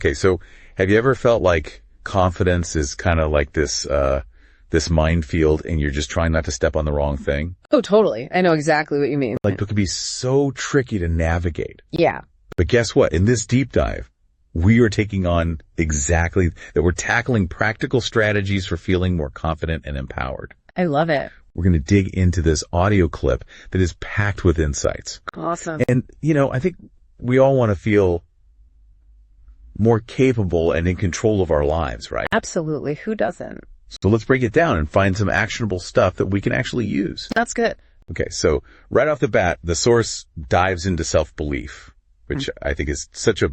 Okay, so have you ever felt like confidence is kind of like this minefield and you're just trying not to step on the wrong thing? Oh, totally. I know exactly what you mean. Like it can be so tricky to navigate. Yeah. But guess what? In this deep dive, we are taking on exactly that. We're tackling practical strategies for feeling more confident and empowered. I love it. We're going to dig into this audio clip that is packed with insights. Awesome. And, I think we all want to feel more capable and in control of our lives, right? Absolutely. Who doesn't? So let's break it down and find some actionable stuff that we can actually use. That's good. Okay, so right off the bat, the source dives into self-belief, which I think is such a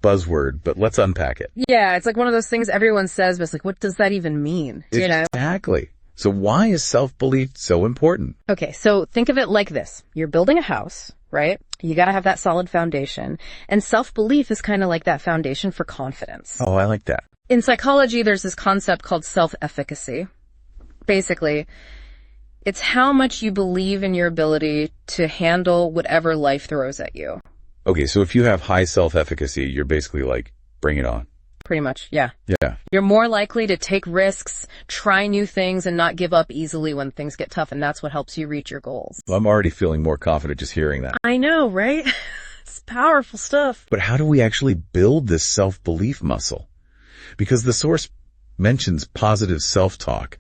buzzword, but let's unpack it. Yeah, it's like one of those things everyone says, but it's like, what does that even mean? Exactly. So why is self-belief so important? Okay, so think of it like this. You're building a house, right? You gotta have that solid foundation. And self-belief is kind of like that foundation for confidence. Oh, I like that. In psychology, there's this concept called self-efficacy. Basically, it's how much you believe in your ability to handle whatever life throws at you. Okay, so if you have high self-efficacy, you're basically like, bring it on. Pretty much, yeah. Yeah. You're more likely to take risks, try new things, and not give up easily when things get tough, and that's what helps you reach your goals. Well, I'm already feeling more confident just hearing that. I know, right? It's powerful stuff. But how do we actually build this self-belief muscle? Because the source mentions positive self-talk,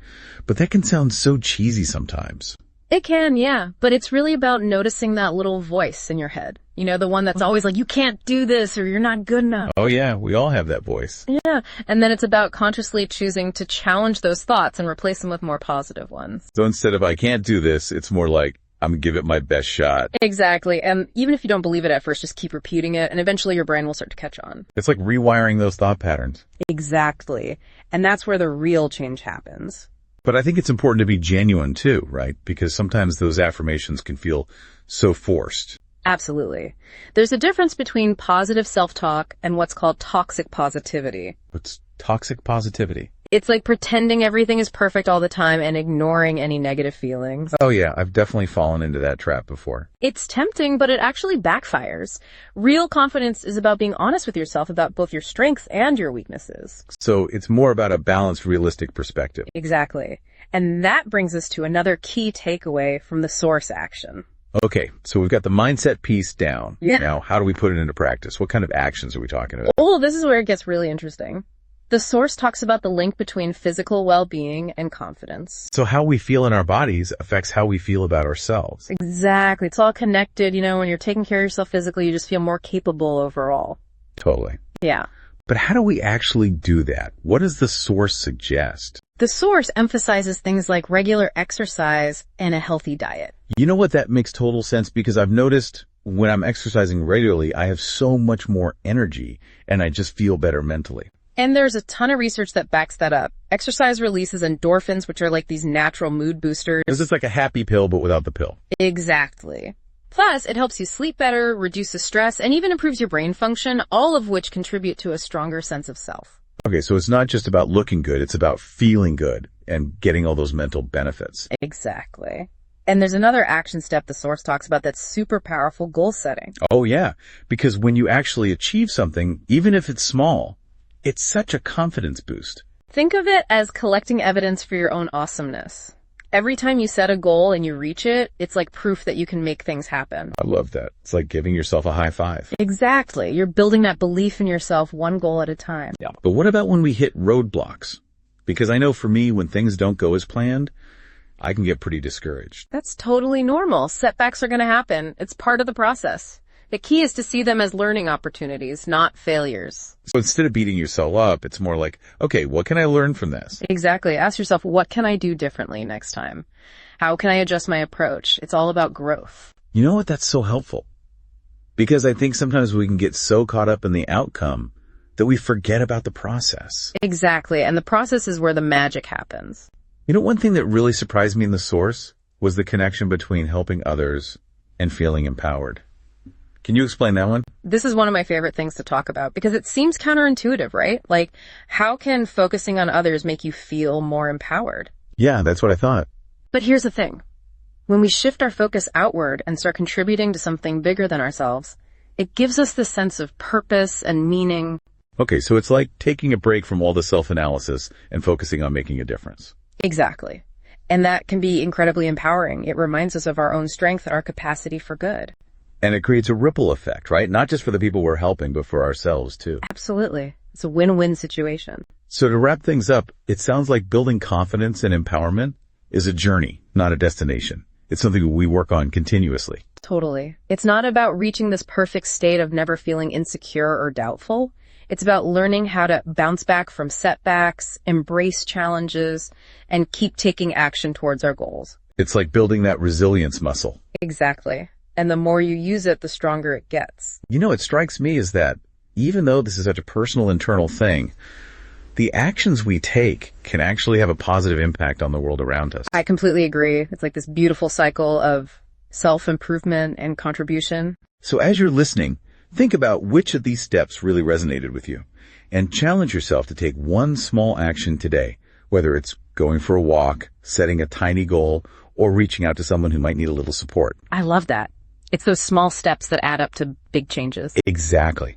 but that can sound so cheesy sometimes. It can, yeah. But it's really about noticing that little voice in your head. You know, the one that's always like, you can't do this or you're not good enough. Oh yeah, we all have that voice. Yeah. And then it's about consciously choosing to challenge those thoughts and replace them with more positive ones. So instead of I can't do this, it's more like I'm gonna give it my best shot. Exactly. And even if you don't believe it at first, just keep repeating it and eventually your brain will start to catch on. It's like rewiring those thought patterns. Exactly. And that's where the real change happens. But I think it's important to be genuine too, right? Because sometimes those affirmations can feel so forced. Absolutely. There's a difference between positive self-talk and what's called toxic positivity. What's toxic positivity? It's like pretending everything is perfect all the time and ignoring any negative feelings. Oh yeah, I've definitely fallen into that trap before. It's tempting, but it actually backfires. Real confidence is about being honest with yourself about both your strengths and your weaknesses. So it's more about a balanced, realistic perspective. Exactly. And that brings us to another key takeaway from the source action. Okay, so we've got the mindset piece down. Yeah. Now, how do we put it into practice? What kind of actions are we talking about? Oh, this is where it gets really interesting. The source talks about the link between physical well-being and confidence. So how we feel in our bodies affects how we feel about ourselves. Exactly. It's all connected. You know, when you're taking care of yourself physically, you just feel more capable overall. Totally. Yeah. But how do we actually do that? What does the source suggest? The source emphasizes things like regular exercise and a healthy diet. You know what? That makes total sense because I've noticed when I'm exercising regularly, I have so much more energy and I just feel better mentally. And there's a ton of research that backs that up. Exercise releases endorphins, which are like these natural mood boosters. It's like a happy pill, but without the pill. Exactly. Plus, it helps you sleep better, reduces stress, and even improves your brain function, all of which contribute to a stronger sense of self. Okay, so it's not just about looking good, it's about feeling good and getting all those mental benefits. Exactly. And there's another action step the source talks about that's super powerful: goal setting. Oh yeah, because when you actually achieve something, even if it's small, it's such a confidence boost. Think of it as collecting evidence for your own awesomeness. Every time you set a goal and you reach it, it's like proof that you can make things happen. I love that. It's like giving yourself a high five. Exactly. You're building that belief in yourself one goal at a time. Yeah. But what about when we hit roadblocks? Because I know for me, when things don't go as planned, I can get pretty discouraged. That's totally normal. Setbacks are going to happen. It's part of the process. The key is to see them as learning opportunities, not failures. So instead of beating yourself up, it's more like, okay, what can I learn from this? Exactly. Ask yourself, what can I do differently next time? How can I adjust my approach? It's all about growth. You know what? That's so helpful. Because I think sometimes we can get so caught up in the outcome that we forget about the process. Exactly. And the process is where the magic happens. You know, one thing that really surprised me in the source was the connection between helping others and feeling empowered. Can you explain that one? This is one of my favorite things to talk about because it seems counterintuitive, right? Like, how can focusing on others make you feel more empowered? Yeah, that's what I thought. But here's the thing. When we shift our focus outward and start contributing to something bigger than ourselves, it gives us the sense of purpose and meaning. Okay, so it's like taking a break from all the self-analysis and focusing on making a difference. Exactly. And that can be incredibly empowering. It reminds us of our own strength and our capacity for good. And it creates a ripple effect, right? Not just for the people we're helping, but for ourselves too. Absolutely. It's a win-win situation. So to wrap things up, it sounds like building confidence and empowerment is a journey, not a destination. It's something we work on continuously. Totally. It's not about reaching this perfect state of never feeling insecure or doubtful. It's about learning how to bounce back from setbacks, embrace challenges, and keep taking action towards our goals. It's like building that resilience muscle. Exactly. And the more you use it, the stronger it gets. You know, what strikes me is that even though this is such a personal internal thing, the actions we take can actually have a positive impact on the world around us. I completely agree. It's like this beautiful cycle of self-improvement and contribution. So as you're listening, think about which of these steps really resonated with you and challenge yourself to take one small action today, whether it's going for a walk, setting a tiny goal, or reaching out to someone who might need a little support. I love that. It's those small steps that add up to big changes. Exactly.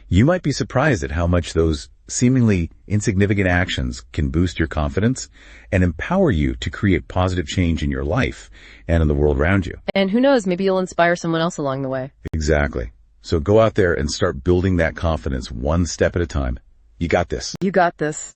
You might be surprised at how much those seemingly insignificant actions can boost your confidence and empower you to create positive change in your life and in the world around you. And who knows, maybe you'll inspire someone else along the way. Exactly. So go out there and start building that confidence one step at a time. You got this. You got this.